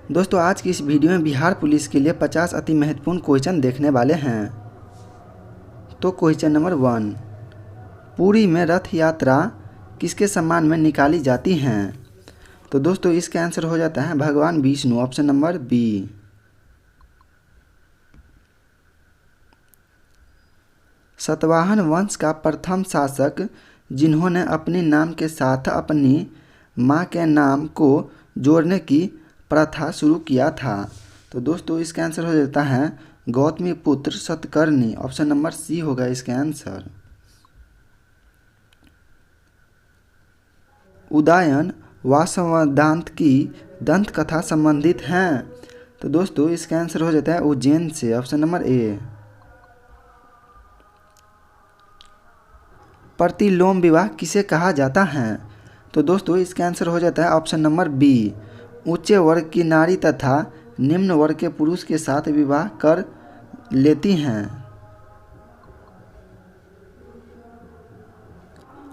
दोस्तों आज की इस वीडियो में बिहार पुलिस के लिए 50 अति महत्वपूर्ण क्वेश्चन देखने वाले हैं। तो क्वेश्चन नंबर 1, पुरी में रथ यात्रा किसके सम्मान में निकाली जाती हैं? तो दोस्तों इसका आंसर हो जाता है भगवान Vishnu, option number B. Satavahana वंश का प्रथम शासक जिन्होंने अपने नाम के साथ अपनी मां के नाम को जोड़ने की प्रथा शुरू किया था। तो दोस्तों इसका आंसर हो जाता है गौतमी पुत्र सतकर्णी, ऑप्शन नंबर सी होगा इसका आंसर। उदयन वासवदांत की दंत कथा संबंधित हैं। तो दोस्तों इसका आंसर हो जाता है उज्जैन से, ऑप्शन नंबर ए। प्रतिलोम विवाह किसे कहा जाता है? तो दोस्तों इसका आंसर हो जाता है ऑप्शन नंबर बी, ऊंचे वर्ग की नारी तथा निम्न वर्ग के पुरुष के साथ विवाह कर लेती हैं।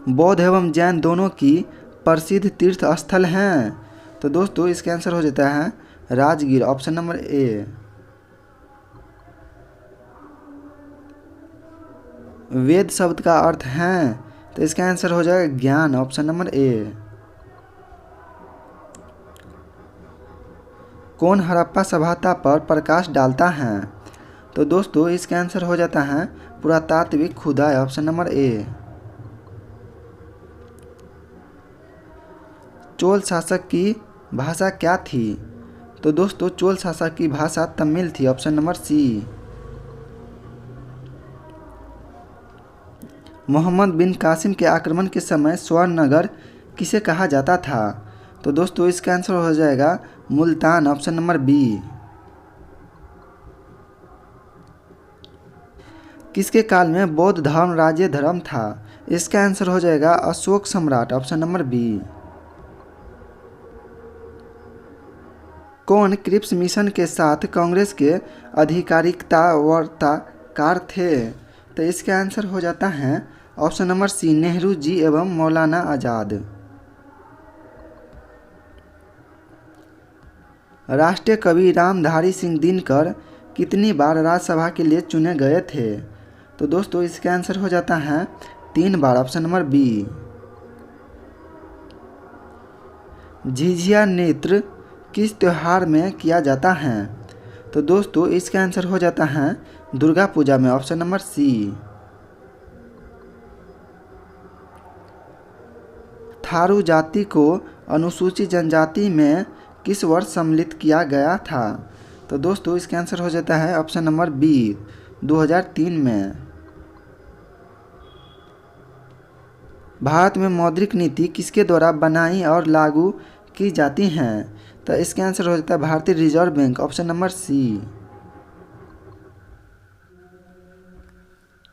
बौद्ध एवं जैन दोनों की प्रसिद्ध तीर्थ स्थल हैं। तो दोस्तों इसका आंसर हो जाता है राजगीर, ऑप्शन नंबर ए। वेद शब्द का अर्थ है, तो इसका आंसर हो जाएगा ज्ञान, ऑप्शन नंबर ए। कौन हड़प्पा सभ्यता पर प्रकाश डालता है? तो दोस्तों इसका आंसर हो जाता है पुरातात्विक खुदाई, ऑप्शन नंबर ए। चोल शासक की भाषा क्या थी? तो दोस्तों चोल शासक की भाषा तमिल थी, ऑप्शन नंबर सी। मोहम्मद बिन कासिम के आक्रमण के समय स्वर्ण नगर किसे कहा जाता था? तो दोस्तों इसका आंसर हो जाएगा मुल्तान, ऑप्शन नंबर बी। किसके काल में बौद्ध धर्म राज्य धर्म था? इसका आंसर हो जाएगा अशोक सम्राट, ऑप्शन नंबर बी। कौन क्रिप्स मिशन के साथ कांग्रेस के आधिकारिकता वार्ताकार थे? तो इसका आंसर हो जाता है ऑप्शन नंबर सी, नेहरू जी एवं मौलाना आज़ाद। राष्ट्रीय कवि रामधारी सिंह दिनकर कितनी बार राज्यसभा के लिए चुने गए थे? तो दोस्तों इसका आंसर हो जाता है 3 बार, ऑप्शन नंबर बी। झिझिया नृत्य किस त्योहार में किया जाता है? तो दोस्तों इसका आंसर हो जाता है दुर्गा पूजा में, ऑप्शन नंबर सी। थारू जाति को अनुसूचित जनजाति में किस वर्ष सम्मिलित किया गया था? तो दोस्तों इसका आंसर हो जाता है ऑप्शन नंबर बी, 2003 में। भारत में मौद्रिक नीति किसके द्वारा बनाई और लागू की जाती हैं? तो इसका आंसर हो जाता है भारतीय reserve bank, option number C.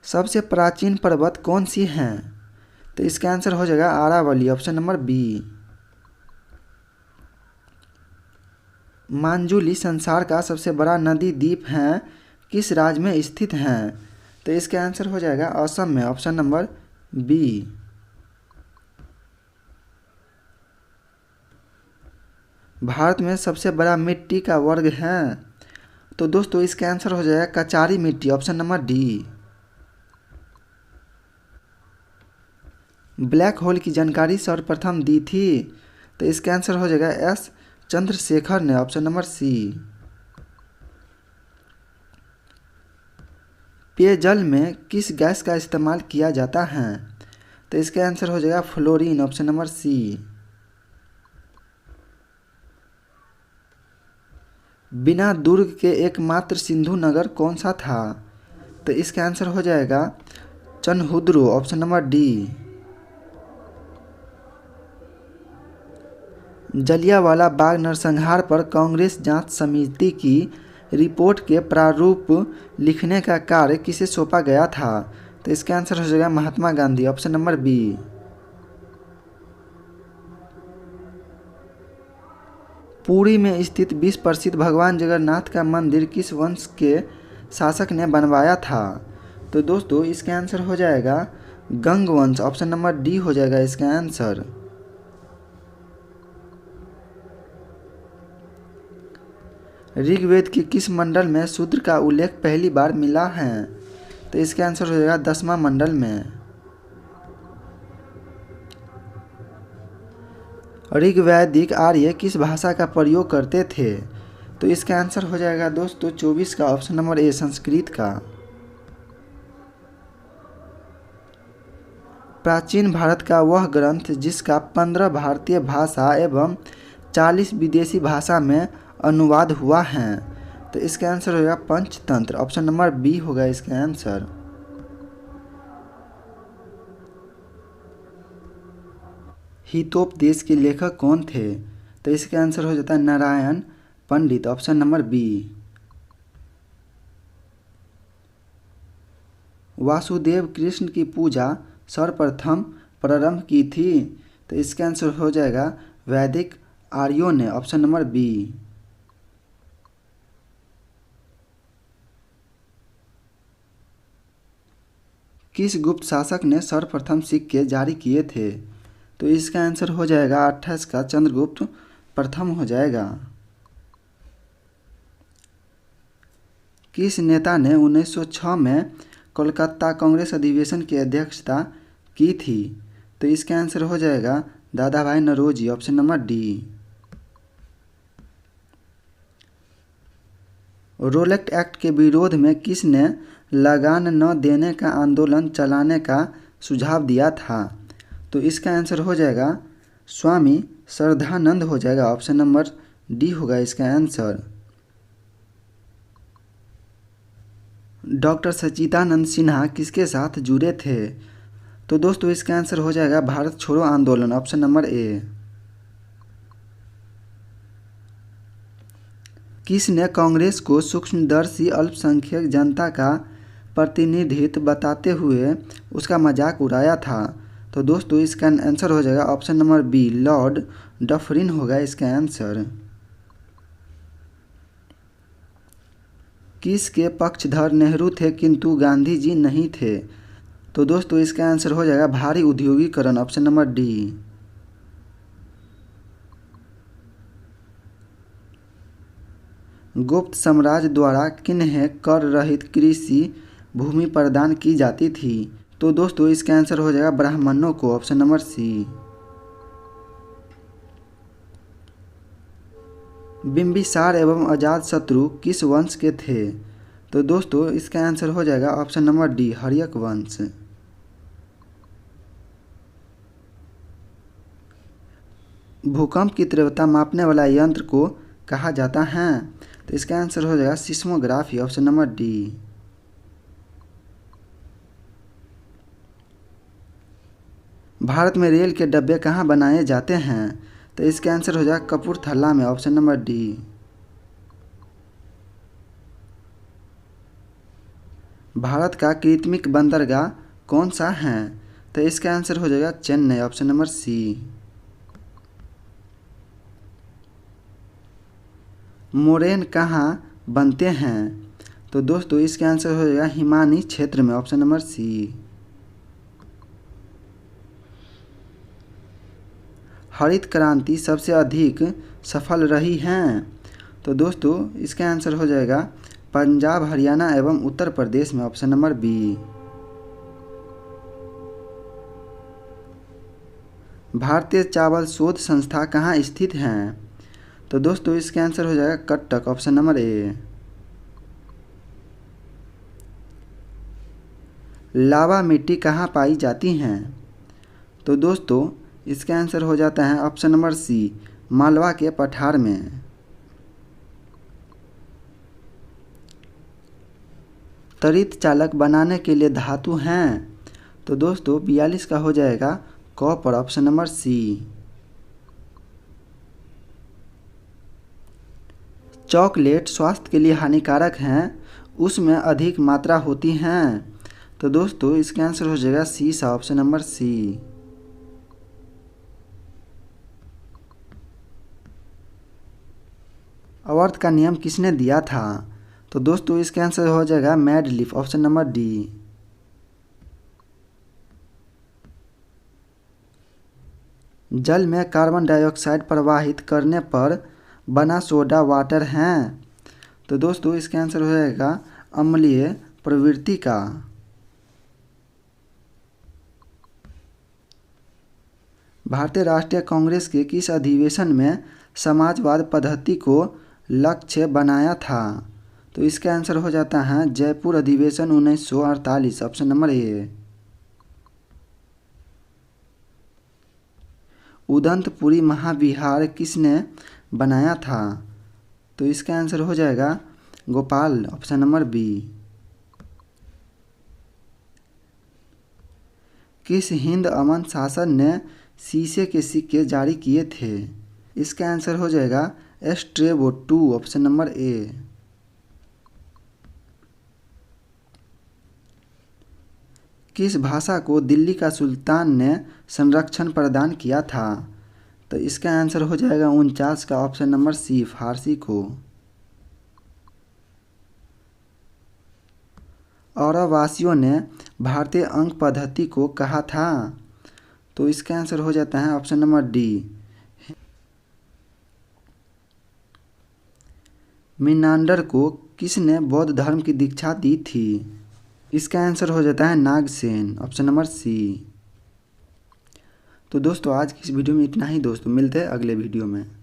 सबसे प्राचीन पर्वत कौन सी हैं? तो इसका आंसर हो जाएगा अरावली, ऑप्शन नंबर बी। मांजुली संसार का सबसे बड़ा नदी द्वीप है, किस राज्य में स्थित हैं? तो इसका आंसर हो जाएगा असम में, ऑप्शन नंबर बी। भारत में सबसे बड़ा मिट्टी का वर्ग है? तो दोस्तों इसका आंसर हो जाएगा कचारी मिट्टी, option number D. Black hole की जानकारी सर्वप्रथम दी थी? तो इसका आंसर हो जाएगा एस चंद्रशेखर ने, ऑप्शन नंबर सी। पेयजल में किस गैस का इस्तेमाल किया जाता है? तो इसका आंसर हो जाएगा फ्लोरीन, ऑप्शन नंबर सी। बिना दुर्ग के एकमात्र सिंधु नगर कौन सा था? तो इसका आंसर हो जाएगा Chanhudaro, option number D. Jallianwala Bagh नरसंहार पर कांग्रेस जांच समिति की रिपोर्ट के प्रारूप लिखने का कार्य किसे सौंपा गया था? तो इसका आंसर हो जाएगा Mahatma Gandhi, option number B. Puri में स्थित विश्व प्रसिद्ध भगवान जगन्नाथ का मंदिर किस वंश के शासक ने बनवाया था? तो दोस्तों इसका आंसर हो जाएगा गंग वंश, ऑप्शन नंबर डी हो जाएगा इसका आंसर। ऋग्वेद के किस मंडल में शूद्र का उल्लेख पहली बार मिला है? तो इसका आंसर हो जाएगा 10वां मंडल में। ऋग्वैदिक आर्य किस भाषा का प्रयोग करते थे? तो इसका आंसर हो जाएगा दोस्तों 24 का ऑप्शन नंबर ए, संस्कृत का। प्राचीन भारत का वह ग्रंथ जिसका 15 भारतीय भाषा एवं 40 विदेशी भाषा में अनुवाद हुआ है। तो इसका आंसर होगा पंचतंत्र, ऑप्शन नंबर बी होगा इसका आंसर। हितोपदेश के लेखक कौन थे? तो इसका आंसर हो जाता है Narayan Pandit, option number B. Vasudev Krishna की पूजा सर्वप्रथम प्रारंभ की थी। तो इसका आंसर हो जाएगा वैदिक आर्यों ने, ऑप्शन नंबर बी। किस गुप्त शासक ने सर्वप्रथम सिक्के जारी किए थे? तो इसका आंसर हो जाएगा 28 का चंद्रगुप्त प्रथम हो जाएगा। किस नेता ने 1906 में कोलकाता कांग्रेस अधिवेशन की अध्यक्षता की थी? तो इसका आंसर हो जाएगा Dadabhai Naoroji, option number D. Rowlatt act के विरोध में किसने लगान न देने का आंदोलन चलाने का सुझाव दिया था? तो इसका आंसर हो जाएगा स्वामी श्रद्धानंद हो जाएगा, ऑप्शन नंबर डी होगा इसका आंसर। डॉक्टर सच्चिदानंद सिन्हा किसके साथ जुड़े थे? तो दोस्तों इसका आंसर हो जाएगा भारत छोड़ो आंदोलन, ऑप्शन नंबर ए। किसने कांग्रेस को सूक्ष्मदर्शी अल्पसंख्यक जनता का प्रतिनिधित्व बताते हुए उसका मजाक उड़ाया था? तो दोस्तों इसका आंसर हो जाएगा option number B, Lord Dufferin होगा इसका आंसर। किसके पक्षधर नेहरू थे किंतु गांधी जी नहीं थे? तो दोस्तों इसका आंसर हो जाएगा भारी औद्योगिकरण, ऑप्शन नंबर डी। गुप्त साम्राज्य द्वारा किन्हें कर रहित कृषि भूमि प्रदान की जाती थी? तो दोस्तों इसका आंसर हो जाएगा ब्राह्मणों को, ऑप्शन नंबर सी। बिंबिसार एवं अजातशत्रु किस वंश के थे? तो दोस्तों इसका आंसर हो जाएगा ऑप्शन नंबर डी, हर्यक वंश। भूकंप की तीव्रता मापने वाला यंत्र को कहा जाता है? तो इसका आंसर हो जाएगा seismography, option number D. Bharat में रेल के डब्बे कहाँ बनाए जाते हैं? तो इसका आंसर हो जाएगा कपूरथला में, ऑप्शन नंबर डी। भारत का कृत्रिम बंदरगाह कौन सा है? तो इसका आंसर हो जाएगा Chennai, option number C. Moraine कहाँ बनते हैं? तो दोस्तों इसका आंसर हो जाएगा हिमानी क्षेत्र में, ऑप्शन नंबर सी। हरित क्रांति सबसे अधिक सफल रही है? तो दोस्तों इसका आंसर हो जाएगा पंजाब, हरियाणा एवं उत्तर प्रदेश में, ऑप्शन नंबर बी। भारतीय चावल शोध संस्था कहाँ स्थित है? तो दोस्तों इसका आंसर हो जाएगा कटक, ऑप्शन नंबर ए। लावा मिट्टी कहाँ पाई जाती हैं? तो दोस्तों इसका आंसर हो जाता है ऑप्शन नंबर सी, मालवा के पठार में। त्वरित चालक बनाने के लिए धातु हैं? तो दोस्तों 42 का हो जाएगा copper, option number C. Chocolate स्वास्थ्य के लिए हानिकारक हैं, उसमें अधिक मात्रा होती हैं? तो दोस्तों इसका आंसर हो जाएगा सी सा, ऑप्शन नंबर सी। आवर्त का नियम किसने दिया था? तो दोस्तों इसका आंसर हो जाएगा मैडलिफ, ऑप्शन नंबर डी। जल में कार्बन डाइऑक्साइड प्रवाहित करने पर बना सोडा वाटर हैं? तो दोस्तों इसका आंसर हो जाएगा अम्लीय प्रवृत्ति का। भारतीय राष्ट्रीय कांग्रेस के किस अधिवेशन में समाजवाद पद्धति को लक्ष्य बनाया था? तो इसका आंसर हो जाता है जयपुर अधिवेशन 1948, ऑप्शन नंबर ए। उदंतपुरी महाविहार किसने बनाया था? तो इसका आंसर हो जाएगा गोपाल, ऑप्शन नंबर बी। किस हिंद अमन शासक ने शीशे के सिक्के जारी किए थे? इसका आंसर हो जाएगा एस्ट्रेबो टू, ऑप्शन नंबर ए। किस भाषा को दिल्ली का सुल्तान ने संरक्षण प्रदान किया था? तो इसका आंसर हो जाएगा 49 का, ऑप्शन नंबर सी, फारसी को। औरवासियों ने भारतीय अंक पद्धति को कहा था? तो इसका आंसर हो जाता है ऑप्शन नंबर डी। मिनांडर को किसने बौद्ध धर्म की दीक्षा दी थी? इसका आंसर हो जाता है नागसेन, ऑप्शन नंबर सी। तो दोस्तों आज की इस वीडियो में इतना ही दोस्तों, मिलते हैं अगले वीडियो में।